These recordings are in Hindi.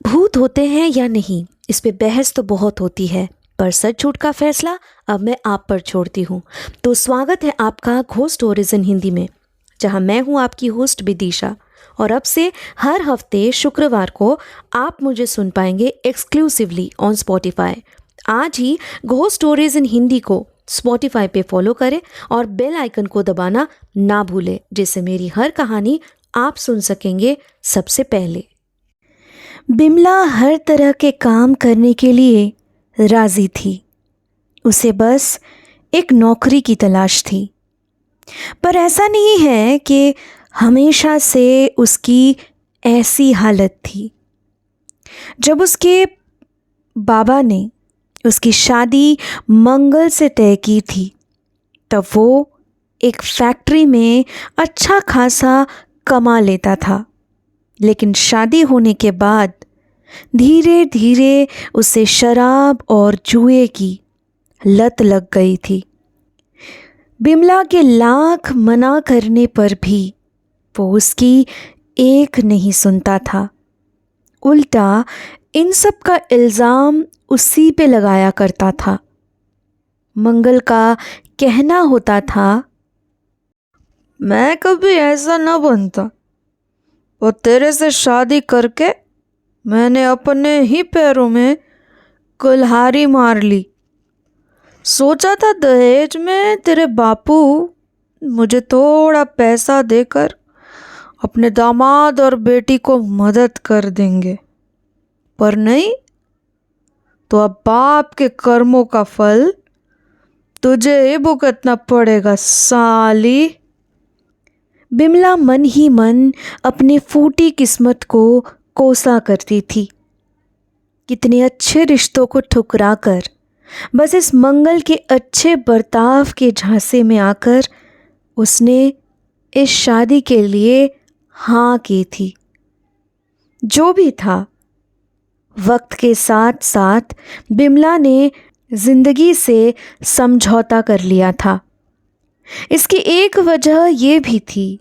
भूत होते हैं या नहीं, इस पे बहस तो बहुत होती है, पर सच झूठ का फैसला अब मैं आप पर छोड़ती हूँ। तो स्वागत है आपका घोस्ट स्टोरीज इन हिंदी में, जहाँ मैं हूँ आपकी होस्ट विदिशा। और अब से हर हफ्ते शुक्रवार को आप मुझे सुन पाएंगे एक्सक्लूसिवली ऑन स्पॉटिफाई। आज ही घोस्ट स्टोरीज इन हिंदी को स्पॉटिफाई पे फॉलो करें और बेल आइकन को दबाना ना भूलें, जिससे मेरी हर कहानी आप सुन सकेंगे सबसे पहले। बिमला हर तरह के काम करने के लिए राजी थी। उसे बस एक नौकरी की तलाश थी। पर ऐसा नहीं है कि हमेशा से उसकी ऐसी हालत थी। जब उसके बाबा ने उसकी शादी मंगल से तय की थी, तब वो एक फैक्ट्री में अच्छा खासा कमा लेता था। लेकिन शादी होने के बाद धीरे धीरे उसे शराब और जुए की लत लग गई थी। बिमला के लाख मना करने पर भी वो उसकी एक नहीं सुनता था। उल्टा इन सब का इल्ज़ाम उसी पे लगाया करता था। मंगल का कहना होता था, मैं कभी ऐसा न बनता और तेरे से शादी करके मैंने अपने ही पैरों में कुल्हाड़ी मार ली। सोचा था दहेज में तेरे बापू मुझे थोड़ा पैसा देकर अपने दामाद और बेटी को मदद कर देंगे, पर नहीं, तो अब बाप के कर्मों का फल तुझे ही भुगतना पड़ेगा साली। बिमला मन ही मन अपने फूटी किस्मत को कोसा करती थी। कितने अच्छे रिश्तों को ठुकरा कर बस इस मंगल के अच्छे बर्ताव के झांसे में आकर उसने इस शादी के लिए हाँ की थी। जो भी था, वक्त के साथ साथ बिमला ने जिंदगी से समझौता कर लिया था। इसकी एक वजह यह भी थी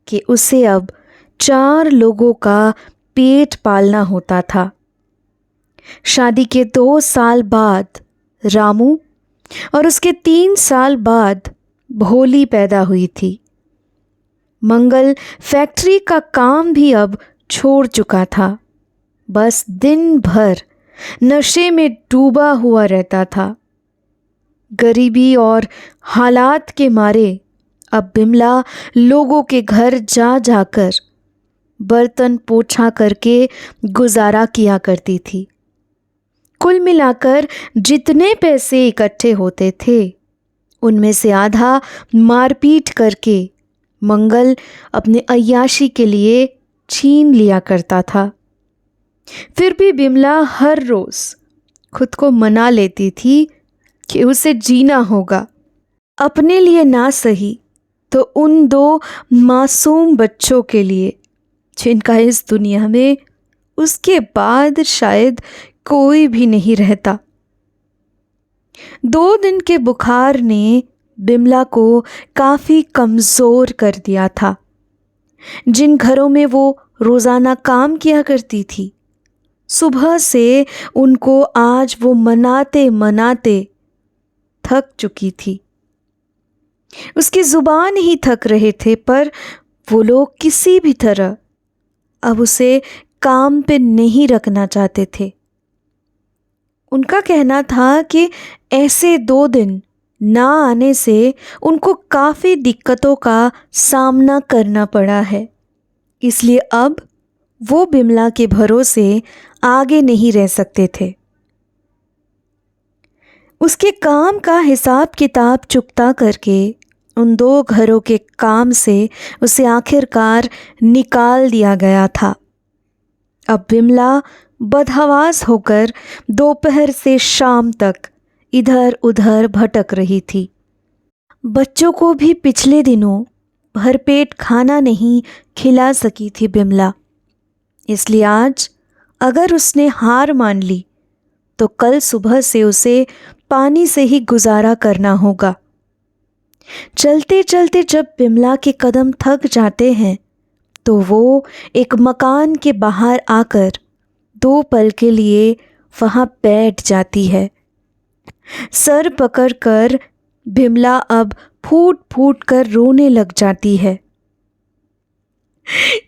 कि उसे अब 4 लोगों का पेट पालना होता था। शादी के 2 साल बाद रामू और उसके 3 साल बाद भोली पैदा हुई थी। मंगल फैक्ट्री का काम भी अब छोड़ चुका था। बस दिन भर नशे में डूबा हुआ रहता था। गरीबी और हालात के मारे अब बिमला लोगों के घर जा जाकर बर्तन पोछा करके गुजारा किया करती थी। कुल मिलाकर जितने पैसे इकट्ठे होते थे, उनमें से आधा मारपीट करके मंगल अपने अय्याशी के लिए छीन लिया करता था। फिर भी बिमला हर रोज खुद को मना लेती थी कि उसे जीना होगा, अपने लिए ना सही तो उन 2 मासूम बच्चों के लिए, जिनका इस दुनिया में उसके बाद शायद कोई भी नहीं रहता। 2 दिन के बुखार ने बिमला को काफ़ी कमज़ोर कर दिया था। जिन घरों में वो रोज़ाना काम किया करती थी, सुबह से उनको आज वो मनाते मनाते थक चुकी थी। उसकी ज़ुबान ही थक रहे थे, पर वो लोग किसी भी तरह अब उसे काम पे नहीं रखना चाहते थे। उनका कहना था कि ऐसे 2 दिन ना आने से उनको काफ़ी दिक्कतों का सामना करना पड़ा है, इसलिए अब वो बिमला के भरोसे आगे नहीं रह सकते थे। उसके काम का हिसाब किताब चुकता करके उन 2 घरों के काम से उसे आखिरकार निकाल दिया गया था। अब बिमला बदहवास होकर दोपहर से शाम तक इधर उधर भटक रही थी। बच्चों को भी पिछले दिनों भरपेट खाना नहीं खिला सकी थी बिमला, इसलिए आज अगर उसने हार मान ली तो कल सुबह से उसे पानी से ही गुजारा करना होगा। चलते चलते जब बिमला के कदम थक जाते हैं, तो वो एक मकान के बाहर आकर 2 पल के लिए वहाँ बैठ जाती है। सर पकड़कर बिमला अब फूट फूट कर रोने लग जाती है।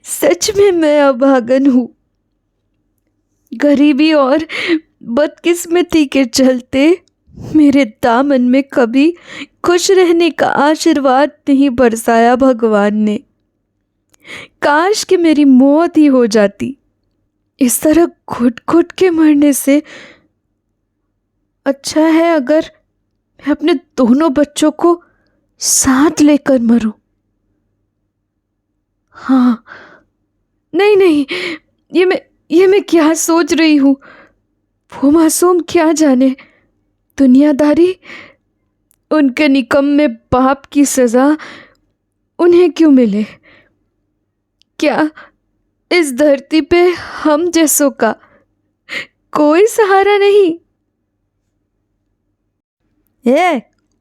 सच में मैं अभागन हूँ। गरीबी और बदकिस्मती के चलते मेरे दामन में कभी खुश रहने का आशीर्वाद नहीं बरसाया भगवान ने। काश कि मेरी मौत ही हो जाती। इस तरह घुट घुट के मरने से अच्छा है अगर मैं अपने दोनों बच्चों को साथ लेकर मरूं। हाँ, नहीं, ये मैं क्या सोच रही हूँ। वो मासूम क्या जाने, दुनियादारी, उनके निकम्मे बाप की सजा उन्हें क्यों मिले। क्या इस धरती पे हम जैसों का कोई सहारा नहीं।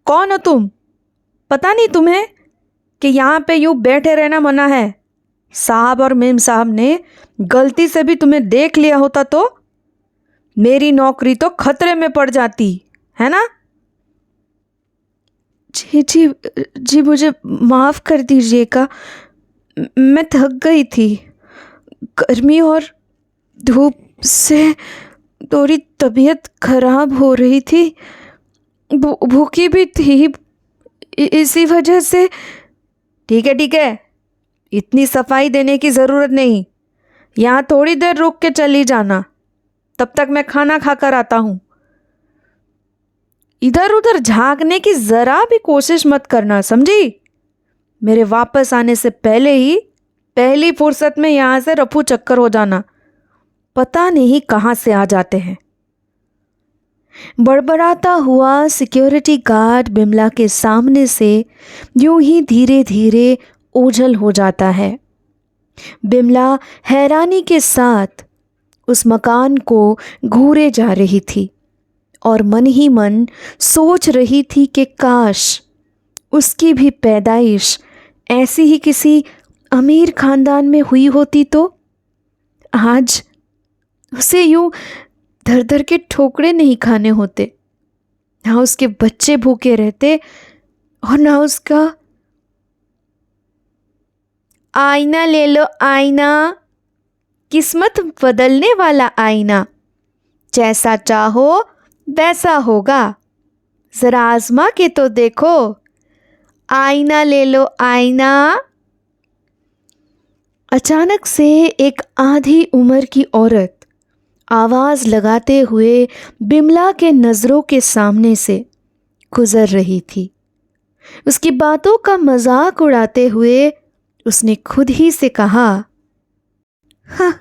कौन हो तुम? पता नहीं तुम्हें कि यहाँ पे यूं बैठे रहना मना है। साहब और मेम साहब ने गलती से भी तुम्हें देख लिया होता तो मेरी नौकरी तो खतरे में पड़ जाती, है ना? जी मुझे माफ़ कर दीजिएगा। मैं थक गई थी। गर्मी और धूप से थोड़ी तबीयत खराब हो रही थी। भूखी भी थी, इसी वजह से। ठीक है, इतनी सफाई देने की ज़रूरत नहीं। यहाँ थोड़ी देर रुक के चली जाना, तब तक मैं खाना खाकर आता हूँ। इधर उधर झांकने की ज़रा भी कोशिश मत करना, समझी? मेरे वापस आने से पहले ही पहली फुर्सत में यहाँ से रफू चक्कर हो जाना। पता नहीं कहाँ से आ जाते हैं। बड़बड़ाता हुआ सिक्योरिटी गार्ड बिमला के सामने से यूं ही धीरे धीरे ओझल हो जाता है। बिमला हैरानी के साथ उस मकान को घूरे जा रही थी और मन ही मन सोच रही थी कि काश उसकी भी पैदाइश ऐसी ही किसी अमीर खानदान में हुई होती तो आज उसे यूं धर धर के ठोकरे नहीं खाने होते, ना उसके बच्चे भूखे रहते और ना उसका। आईना ले लो आईना, किस्मत बदलने वाला आईना, जैसा चाहो वैसा होगा, जरा आजमा के तो देखो। आईना ले लो आईना। अचानक से एक आधी उम्र की औरत आवाज़ लगाते हुए बिमला के नज़रों के सामने से गुजर रही थी। उसकी बातों का मजाक उड़ाते हुए उसने खुद ही से कहा, हाँ,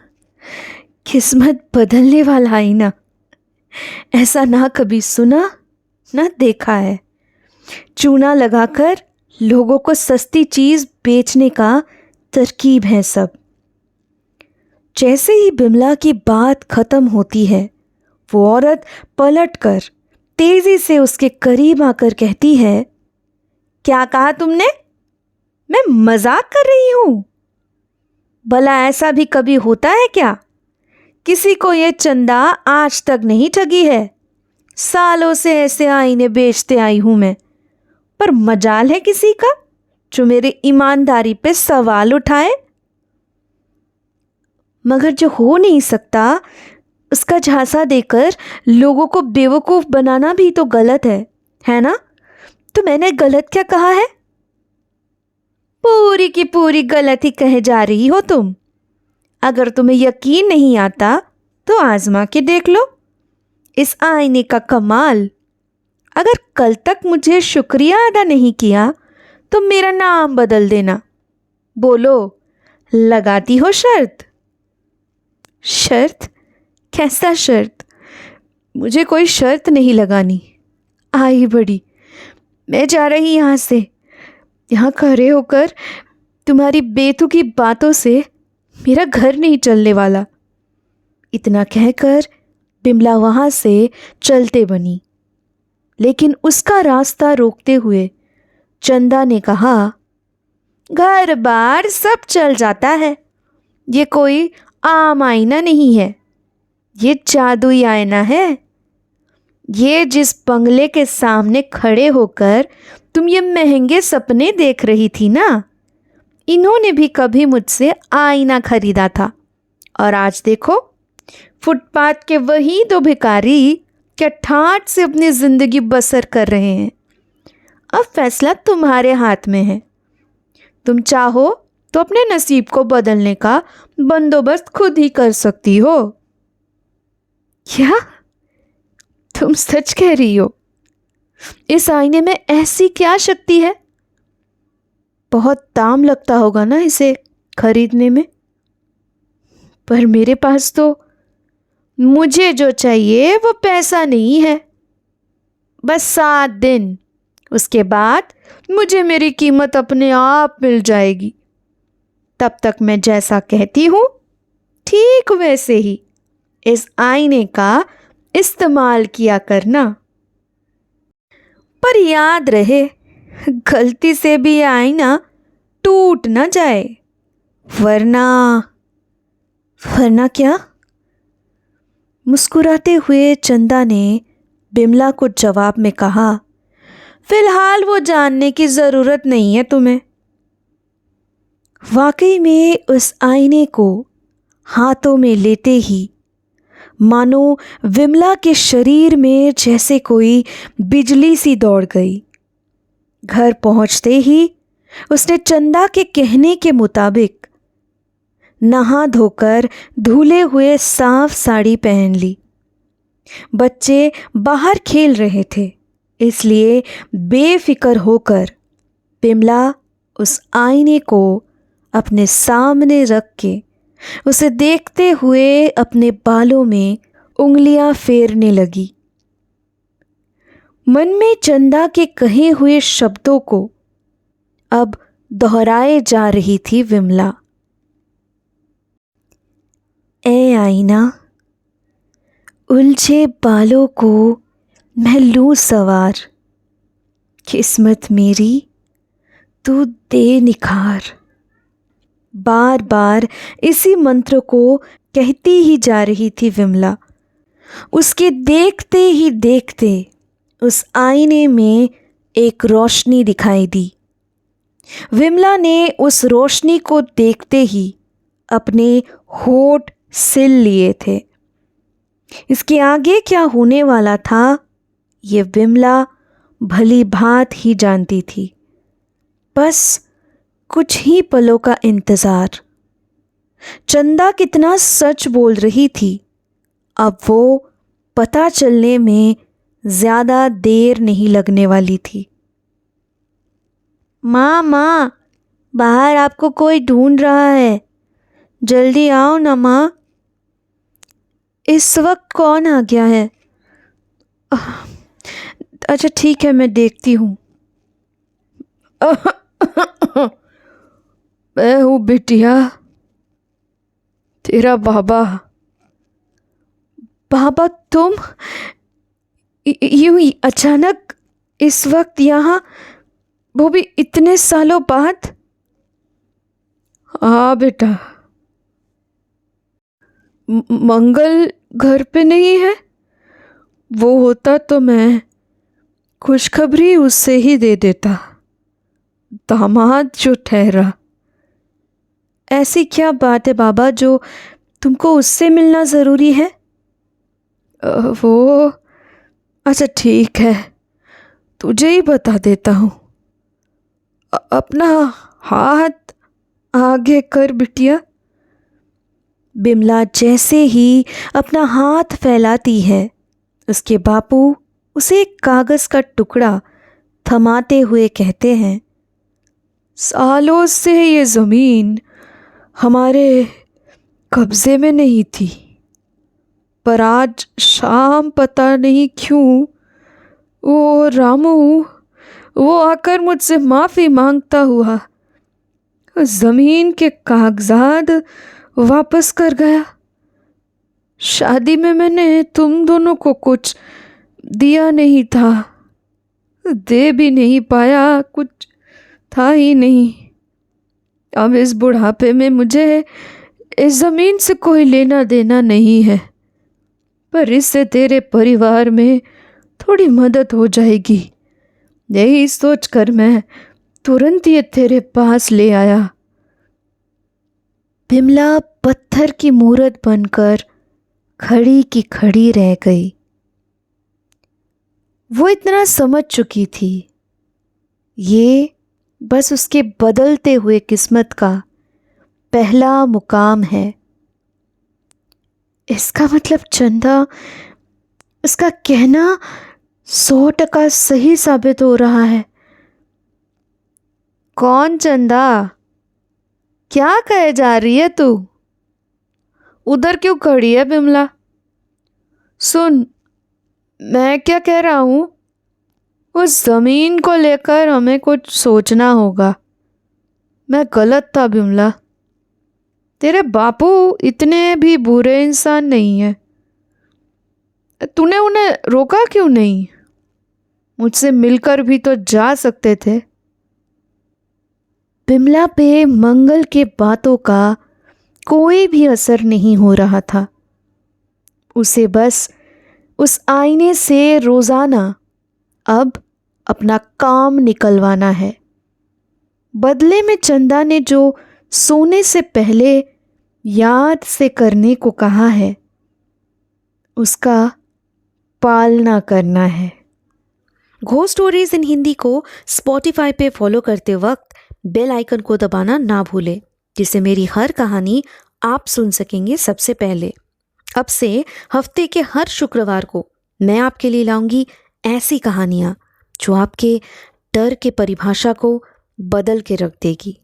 किस्मत बदलने वाला आईना, ऐसा ना कभी सुना ना देखा है। चूना लगाकर लोगों को सस्ती चीज़ बेचने का तरकीब है सब। जैसे ही बिमला की बात खत्म होती है, वो औरत पलटकर तेजी से उसके करीब आकर कहती है, क्या कहा तुमने? मैं मजाक कर रही हूं? भला ऐसा भी कभी होता है क्या? किसी को ये चंदा आज तक नहीं ठगी है। सालों से ऐसे आईने बेचते आई हूं मैं, पर मजाल है किसी का जो मेरी ईमानदारी पे सवाल उठाए। मगर जो हो नहीं सकता उसका झांसा देकर लोगों को बेवकूफ़ बनाना भी तो गलत है ना? तो मैंने गलत क्या कहा है? पूरी की पूरी गलत ही कहे जा रही हो तुम। अगर तुम्हें यकीन नहीं आता तो आजमा के देख लो इस आईने का कमाल। अगर कल तक मुझे शुक्रिया अदा नहीं किया तो मेरा नाम बदल देना। बोलो, लगाती हो शर्त? शर्त? कैसा शर्त? मुझे कोई शर्त नहीं लगानी। आई बड़ी, मैं जा रही यहाँ से। यहाँ खड़े होकर तुम्हारी बेतुकी बातों से मेरा घर नहीं चलने वाला। इतना कहकर बिमला वहाँ से चलते बनी, लेकिन उसका रास्ता रोकते हुए चंदा ने कहा, घर बार सब चल जाता है, ये कोई आम आईना नहीं है। ये जादुई आईना है। ये जिस बंगले के सामने खड़े होकर तुम ये महंगे सपने देख रही थी ना, इन्होंने भी कभी मुझसे आईना खरीदा था। और आज देखो, फुटपाथ के वही दो भिखारी क्या ठाठ से अपनी ज़िंदगी बसर कर रहे हैं। अब फैसला तुम्हारे हाथ में है। तुम चाहो तो अपने नसीब को बदलने का बंदोबस्त खुद ही कर सकती हो। क्या तुम सच कह रही हो? इस आईने में ऐसी क्या शक्ति है? बहुत दाम लगता होगा ना इसे खरीदने में। पर मेरे पास तो मुझे जो चाहिए वो पैसा नहीं है, बस 7 दिन। उसके बाद मुझे मेरी कीमत अपने आप मिल जाएगी। तब तक मैं जैसा कहती हूँ ठीक वैसे ही इस आईने का इस्तेमाल किया करना। पर याद रहे, गलती से भी ये आईना टूट ना जाए, वरना क्या? मुस्कुराते हुए चंदा ने बिमला को जवाब में कहा, फिलहाल वो जानने की ज़रूरत नहीं है तुम्हें। वाकई में उस आईने को हाथों में लेते ही मानो विमला के शरीर में जैसे कोई बिजली सी दौड़ गई। घर पहुंचते ही उसने चंदा के कहने के मुताबिक नहा धोकर धुले हुए साफ साड़ी पहन ली। बच्चे बाहर खेल रहे थे, इसलिए बेफिक्र होकर बिमला उस आईने को अपने सामने रख के उसे देखते हुए अपने बालों में उंगलियां फेरने लगी। मन में चंदा के कहे हुए शब्दों को अब दोहराए जा रही थी विमला। ए आईना, उलझे बालों को मैं लूं सवार, किस्मत मेरी तू दे निखार। बार बार इसी मंत्र को कहती ही जा रही थी विमला। उसके देखते ही देखते उस आईने में एक रोशनी दिखाई दी। विमला ने उस रोशनी को देखते ही अपने होठ सिल लिए थे। इसके आगे क्या होने वाला था, ये विमला भली भांत ही जानती थी। बस कुछ ही पलों का इंतज़ार। चंदा कितना सच बोल रही थी, अब वो पता चलने में ज़्यादा देर नहीं लगने वाली थी। माँ, बाहर आपको कोई ढूंढ रहा है, जल्दी आओ ना माँ। इस वक्त कौन आ गया है? अच्छा ठीक है, मैं देखती हूँ। मैं हूँ बिटिया, तेरा बाबा। बाबा तुम यूं ही अचानक इस वक्त यहाँ, वो भी इतने सालों बाद? हाँ बेटा। मंगल घर पे नहीं है? वो होता तो मैं खुशखबरी उससे ही दे देता, दामाद जो ठहरा। ऐसी क्या बात है बाबा जो तुमको उससे मिलना ज़रूरी है? वो अच्छा ठीक है, तुझे ही बता देता हूँ। अपना हाथ आगे कर बिटिया। बिमला जैसे ही अपना हाथ फैलाती है, उसके बापू उसे एक कागज़ का टुकड़ा थमाते हुए कहते हैं, सालों से ये ज़मीन हमारे कब्ज़े में नहीं थी, पर आज शाम पता नहीं क्यों वो रामू वो आकर मुझसे माफ़ी मांगता हुआ ज़मीन के कागजात वापस कर गया। शादी में मैंने तुम दोनों को कुछ दिया नहीं था, दे भी नहीं पाया, कुछ था ही नहीं। अब इस बुढ़ापे में मुझे इस ज़मीन से कोई लेना देना नहीं है। पर इससे तेरे परिवार में थोड़ी मदद हो जाएगी। यही सोचकर मैं तुरंत ये तेरे पास ले आया। बिमला पत्थर की मूरत बनकर खड़ी की खड़ी रह गई। वो इतना समझ चुकी थी, ये बस उसके बदलते हुए किस्मत का पहला मुकाम है। इसका मतलब चंदा, उसका कहना 100% सही साबित हो रहा है। कौन चंदा? क्या कहे जा रही है तू? उधर क्यों खड़ी है बिमला? सुन, मैं क्या कह रहा हूँ, उस ज़मीन को लेकर हमें कुछ सोचना होगा। मैं गलत था बिमला। तेरे बापू इतने भी बुरे इंसान नहीं है। तूने उन्हें रोका क्यों नहीं? मुझसे मिलकर भी तो जा सकते थे। बिमला पे मंगल के बातों का कोई भी असर नहीं हो रहा था। उसे बस उस आईने से रोजाना अब अपना काम निकलवाना है। बदले में चंदा ने जो सोने से पहले याद से करने को कहा है, उसका पालना करना है। घोस्ट स्टोरीज इन हिंदी को स्पॉटिफाई पे फॉलो करते वक्त बेल आइकन को दबाना ना भूलें, जिससे मेरी हर कहानी आप सुन सकेंगे सबसे पहले। अब से हफ्ते के हर शुक्रवार को मैं आपके लिए लाऊंगी ऐसी कहानियाँ जो आपके डर के परिभाषा को बदल के रख देगी।